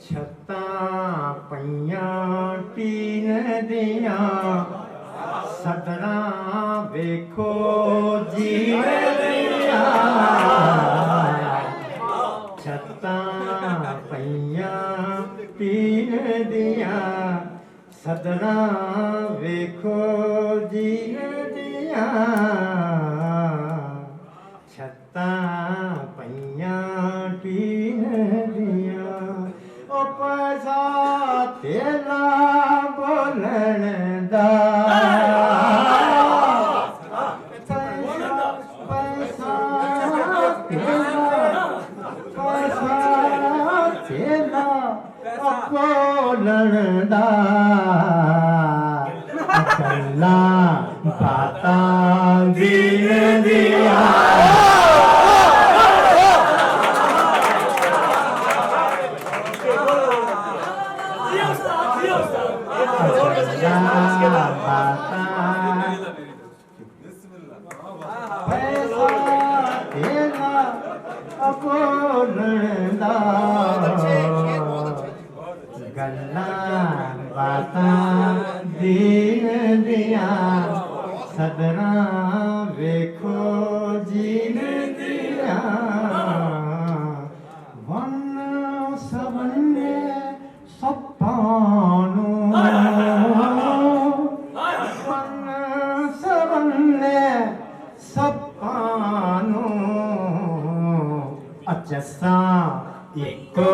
ਛੱਤਾਂ ਪਈਆਂ ਟੀਨ ਦੀਆਂ ਸਦਰਾਂ ਵੇਖੋ ਜੀਣ ਦੀਆਂ ਛੱਤਾਂ ਪਈਆਂ ਟੀਨ ਦੀਆਂ ਸਦਰਾਂ ਵੇਖੋ ਜੀਣ ਦੀਆਂ ਛੱਤਾਂ ਪਈਆਂ ਟੀਨ ਦੀਆਂ ਉਹ ਪੈਸਾ ਤੇਲਾ ਬੋਲਣ ਦਾ ਬੋਲਣ ਦਾ ਗੱਲਾਂ ਬਾਤਾਂ ਦੀਨ ਦੀਆਂ ਬੋਲਣ ਦਾ ਗੱਲਾਂ ਬਾਤਾਂ ਦੀਨ ਦੀਆਂ ਸਦਰਾਂ ਵੇਖੋ ਜੀਣ ਦੀਆਂ ਵੰਨ ਸਵੰਨੇ ਸੱਪਾਂ ਨੂੰ ਵੰਨ ਸਵੰਨੇ ਸੱਪਾਂ ਨੂੰ ਅਚਸਾਂ ਇੱਕੋ